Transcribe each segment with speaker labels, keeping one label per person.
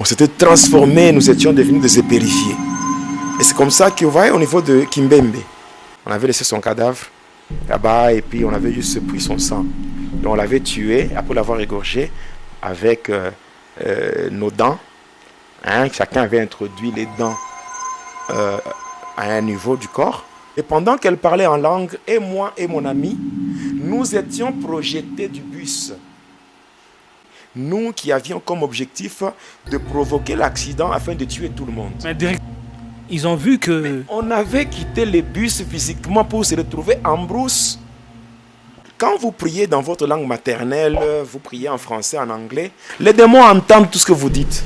Speaker 1: On s'était transformés, nous étions devenus des épérifiés. Et c'est comme ça que, vous voyez, au niveau de Kimbembe, on avait laissé son cadavre là-bas et puis on avait juste pris son sang. Donc on l'avait tué après l'avoir égorgé avec nos dents. Hein, chacun avait introduit les dents à un niveau du corps. Et pendant qu'elle parlait en langue, et moi et mon ami, nous étions projetés du bus. Nous qui avions comme objectif de provoquer l'accident afin de tuer tout le monde.
Speaker 2: Mais ils ont vu que...
Speaker 1: Mais on avait quitté le bus physiquement pour se retrouver en brousse. Quand vous priez dans votre langue maternelle, vous priez en français, en anglais, les démons entendent tout ce que vous dites.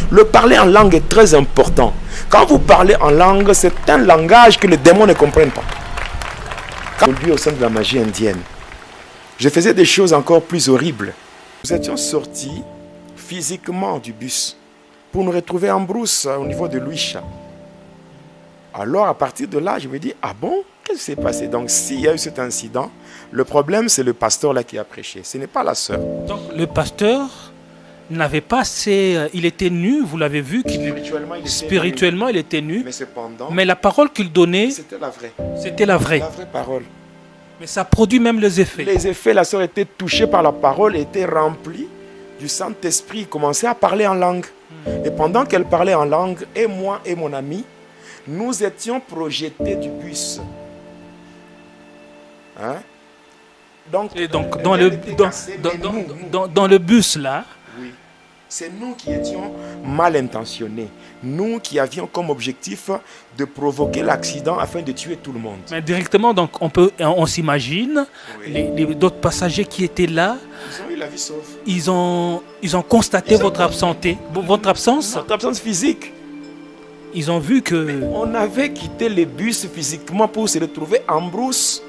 Speaker 1: Le parler en langue est très important. Quand vous parlez en langue, c'est un langage que les démons ne comprennent pas. Quand je vis au sein de la magie indienne, je faisais des choses encore plus horribles. Nous étions sortis physiquement du bus pour nous retrouver en brousse au niveau de Luisha. Alors à partir de là, je me dis, ah bon, qu'est-ce qui s'est passé? Donc s'il y a eu cet incident, le problème c'est le pasteur là qui a prêché, ce n'est pas la sœur.
Speaker 2: Donc le pasteur n'avait pas assez... Il était nu, vous l'avez vu, spirituellement il était nu.
Speaker 1: Mais cependant,
Speaker 2: mais la parole qu'il donnait,
Speaker 1: c'était la vraie.
Speaker 2: C'était la vraie.
Speaker 1: La vraie parole.
Speaker 2: Mais ça produit même les effets.
Speaker 1: Les effets, la sœur était touchée par la parole, était remplie du Saint-Esprit, commençait à parler en langue. Et pendant qu'elle parlait en langue, et moi et mon ami, nous étions projetés du bus. Hein?
Speaker 2: Et donc dans le bus là,
Speaker 1: oui, c'est nous qui étions mal intentionnés. Nous qui avions comme objectif de provoquer l'accident afin de tuer tout le monde.
Speaker 2: Mais directement, donc on s'imagine, oui. D'autres passagers qui étaient là,
Speaker 1: ils ont eu la vie sauve.
Speaker 2: Ils ont constaté votre absence
Speaker 1: physique.
Speaker 2: Ils ont vu que...
Speaker 1: Mais on avait quitté le bus physiquement pour se retrouver en brousse.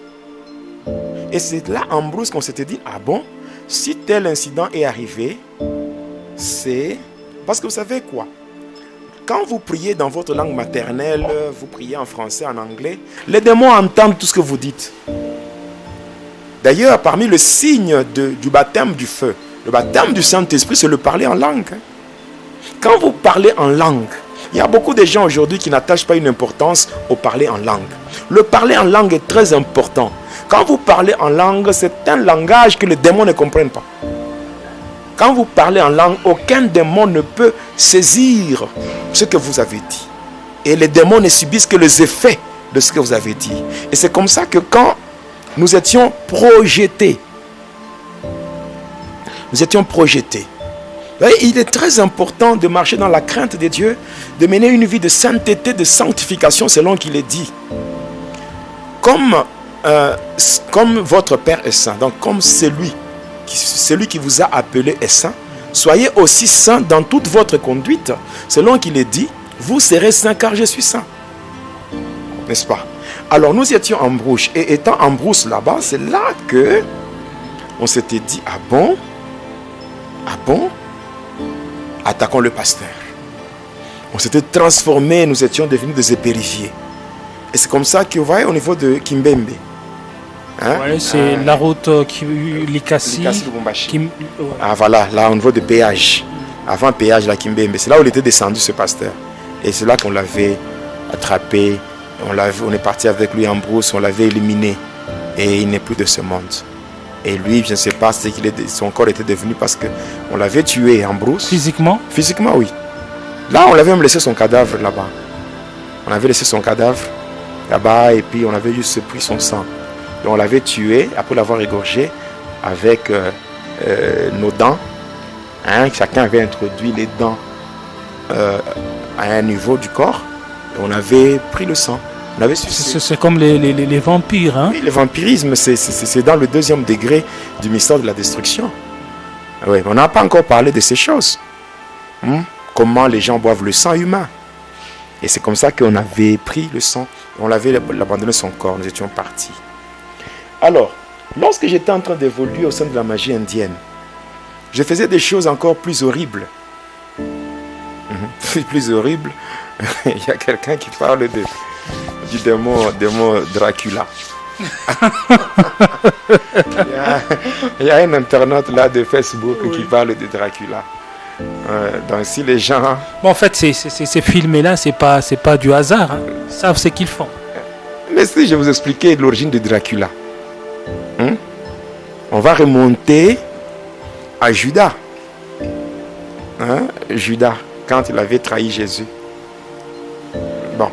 Speaker 1: Et c'est là en brousse qu'on s'était dit, ah bon, si tel incident est arrivé, c'est... Parce que vous savez quoi? Quand vous priez dans votre langue maternelle, vous priez en français, en anglais, les démons entendent tout ce que vous dites. D'ailleurs, parmi les signes du baptême du feu, le baptême du Saint-Esprit, c'est le parler en langue. Quand vous parlez en langue, il y a beaucoup de gens aujourd'hui qui n'attachent pas une importance au parler en langue. Le parler en langue est très important. Quand vous parlez en langue, c'est un langage que les démons ne comprennent pas. Quand vous parlez en langue, aucun démon ne peut saisir ce que vous avez dit. Et les démons ne subissent que les effets de ce que vous avez dit. Et c'est comme ça que quand nous étions projetés, il est très important de marcher dans la crainte de Dieu, de mener une vie de sainteté, de sanctification selon qu'il est dit. Comme votre Père est saint, donc comme celui qui vous a appelé est saint, soyez aussi saint dans toute votre conduite, selon qu'il est dit, vous serez saint car je suis saint. N'est-ce pas? Alors nous étions en brousse, et étant en brousse là-bas, c'est là que on s'était dit, ah bon, attaquons le pasteur. On s'était transformés, nous étions devenus des épérifiés. Et c'est comme ça que vous voyez au niveau de Kimbembe.
Speaker 2: Hein? Ouais, c'est la route Likasi.
Speaker 1: Ah voilà, là au niveau de péage. Avant péage, la Kimbembe. C'est là où il était descendu ce pasteur. Et c'est là qu'on l'avait attrapé. On est parti avec lui en brousse, on l'avait éliminé. Et il n'est plus de ce monde. Et lui, je ne sais pas ce son corps était devenu parce qu'on l'avait tué en brousse.
Speaker 2: Physiquement?
Speaker 1: Physiquement, oui. Là, on l'avait même laissé son cadavre là-bas. On avait laissé son cadavre là-bas et puis on avait juste pris son sang. Et on l'avait tué après l'avoir égorgé avec nos dents. Hein, chacun avait introduit les dents à un niveau du corps. Et on avait pris le sang.
Speaker 2: C'est comme les vampires. Hein?
Speaker 1: Oui, le vampirisme, c'est dans le 2e degré du mystère de la destruction. Oui, on n'a pas encore parlé de ces choses. Comment les gens boivent le sang humain. Et c'est comme ça qu'on avait pris le sang. On l'avait abandonné son corps. Nous étions partis. Alors, lorsque j'étais en train d'évoluer au sein de la magie indienne, je faisais des choses encore plus horribles. Plus horribles. Il y a quelqu'un qui parle du démon Dracula. il y a un internaute là de Facebook qui parle de Dracula. Donc si les gens...
Speaker 2: Bon, en fait, ces films-là, c'est pas du hasard. Hein. Ils savent ce qu'ils font.
Speaker 1: Laissez, je vais vous expliquer l'origine de Dracula. On va remonter à Judas. Judas, quand il avait trahi Jésus. Bon,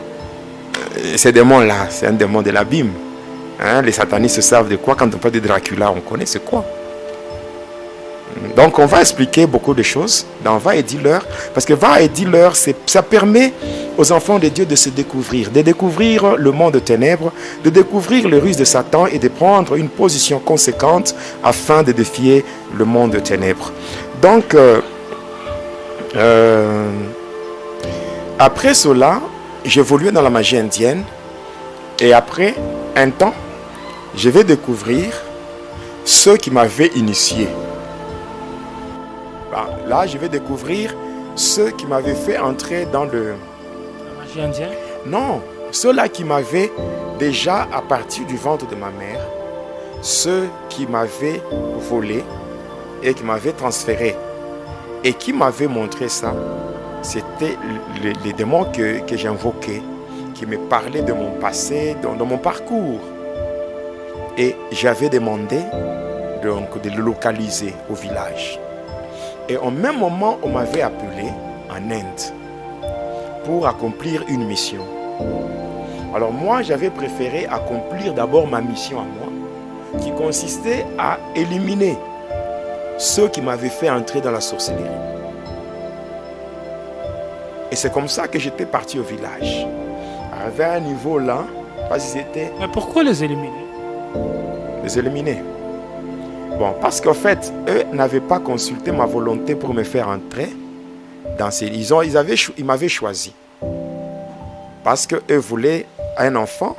Speaker 1: ces démons-là, c'est un démon de l'abîme. Les satanistes savent de quoi. Quand on parle de Dracula, on connaît c'est quoi. Donc on va expliquer beaucoup de choses dans Va et dis-leur. Parce que Va et dis-leur, ça permet aux enfants de Dieu de se découvrir. De découvrir le monde de ténèbres, de découvrir les ruses de Satan et de prendre une position conséquente afin de défier le monde de ténèbres. Donc, après cela, j'évoluais dans la magie indienne. Et après un temps, je vais découvrir ceux qui m'avaient initié. Là, je vais découvrir ceux qui m'avaient fait entrer dans le...
Speaker 2: La magie indienne?
Speaker 1: Non, ceux-là qui m'avaient déjà, à partir du ventre de ma mère, ceux qui m'avaient volé et qui m'avaient transféré et qui m'avaient montré ça, c'était les démons que j'invoquais, qui me parlaient de mon passé, de mon parcours. Et j'avais demandé donc, de le localiser au village. Et au même moment, on m'avait appelé en Inde pour accomplir une mission. Alors moi, j'avais préféré accomplir d'abord ma mission à moi, qui consistait à éliminer ceux qui m'avaient fait entrer dans la sorcellerie. Et c'est comme ça que j'étais parti au village. Arrivé à un niveau là, parce qu'ils étaient...
Speaker 2: Mais pourquoi les éliminer?
Speaker 1: Les éliminer. Bon, parce qu'en fait, eux n'avaient pas consulté ma volonté pour me faire entrer dans ces... Ils m'avaient choisi. Parce qu'eux voulaient un enfant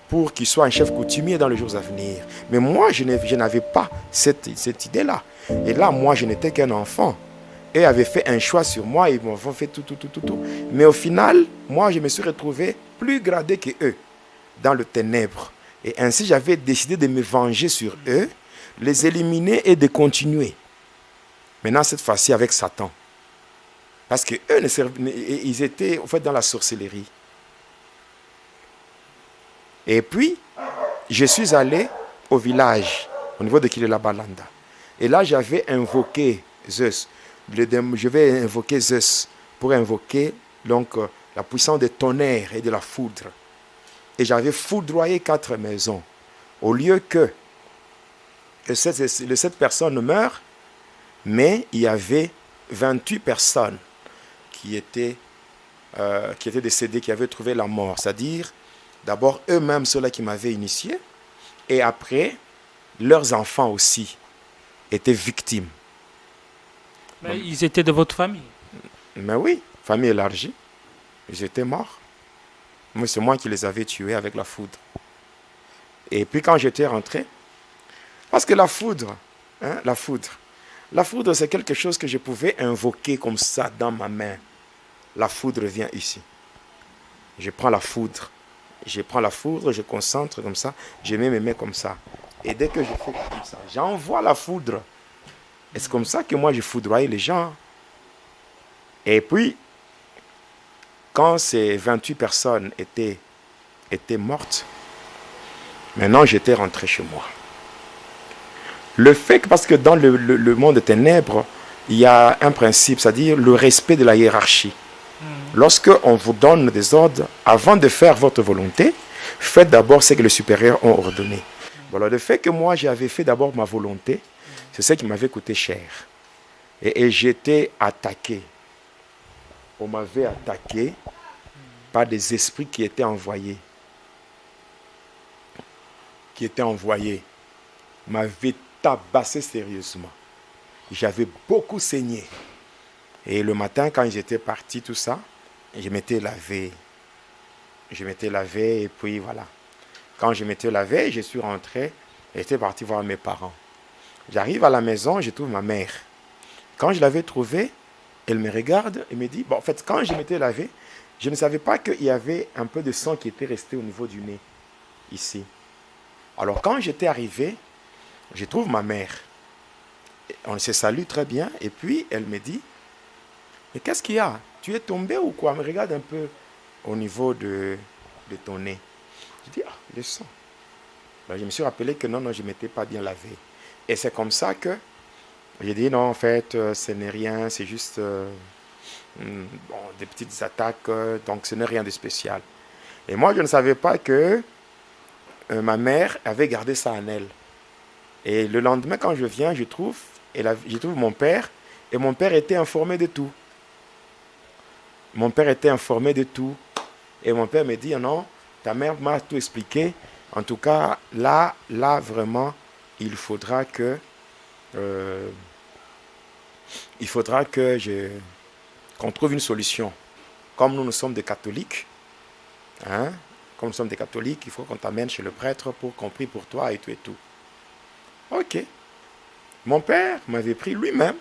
Speaker 1: pour qu'il soit un chef coutumier dans les jours à venir. Mais moi, je n'avais pas cette idée-là. Et là, moi, je n'étais qu'un enfant. Eux avaient fait un choix sur moi, ils m'ont fait tout. Mais au final, moi, je me suis retrouvé plus gradé que eux, dans le ténèbre. Et ainsi, j'avais décidé de me venger sur eux, les éliminer et de continuer. Maintenant, cette fois-ci, avec Satan. Parce qu'eux, ils étaient en fait dans la sorcellerie. Et puis, je suis allé au village, au niveau de Kilelabalanda. Et là, j'avais invoqué Zeus. Je vais invoquer Zeus pour invoquer donc, la puissance des tonnerres et de la foudre. Et j'avais foudroyé 4 maisons. Au lieu que cette personne meure, mais il y avait 28 personnes qui étaient décédées, qui avaient trouvé la mort. C'est-à-dire, d'abord eux-mêmes, ceux-là qui m'avaient initié, et après, leurs enfants aussi étaient victimes.
Speaker 2: Mais ils étaient de votre famille?
Speaker 1: Mais oui, famille élargie. Ils étaient morts. Moi, c'est moi qui les avais tués avec la foudre. Et puis quand j'étais rentré, parce que la foudre, c'est quelque chose que je pouvais invoquer comme ça dans ma main. La foudre vient ici. Je prends la foudre, je concentre comme ça, je mets mes mains comme ça. Et dès que je fais comme ça, j'envoie la foudre. Et c'est comme ça que moi je foudroyais les gens. Et puis, quand ces 28 personnes étaient mortes, maintenant j'étais rentré chez moi. Le fait que, parce que dans le monde des ténèbres, il y a un principe, c'est-à-dire le respect de la hiérarchie. Lorsque on vous donne des ordres, avant de faire votre volonté, faites d'abord ce que les supérieurs ont ordonné. Voilà, le fait que moi j'avais fait d'abord ma volonté, c'est ce qui m'avait coûté cher. Et j'étais attaqué. On m'avait attaqué par des esprits qui étaient envoyés. M'avaient tabassé sérieusement. J'avais beaucoup saigné. Et le matin, quand j'étais parti, tout ça, je m'étais lavé. Et puis voilà. Quand je m'étais lavé, je suis rentré. J'étais parti voir mes parents. J'arrive à la maison, je trouve ma mère. Quand je l'avais trouvée, elle me regarde et me dit... Bon, en fait, quand je m'étais lavé, je ne savais pas qu'il y avait un peu de sang qui était resté au niveau du nez, ici. Alors, quand j'étais arrivé, je trouve ma mère. On se salue très bien. Et puis, elle me dit, Mais qu'est-ce qu'il y a? Tu es tombé ou quoi? Me regarde un peu au niveau de ton nez. Je dis, ah, le sang. Ben, je me suis rappelé que non, je ne m'étais pas bien lavé. Et c'est comme ça que j'ai dit, non, en fait, ce n'est rien, c'est juste bon, des petites attaques, donc ce n'est rien de spécial. Et moi, je ne savais pas que ma mère avait gardé ça en elle. Et le lendemain, quand je viens, je trouve mon père, et mon père était informé de tout. Mon père était informé de tout. Et mon père me dit, non, ta mère m'a tout expliqué. En tout cas, là, vraiment, il faudra que qu'on trouve une solution. Comme nous sommes des catholiques, hein, comme nous sommes des catholiques, il faut qu'on t'amène chez le prêtre pour qu'on prie pour toi et tout et tout. Ok. Mon père m'avait pris lui-même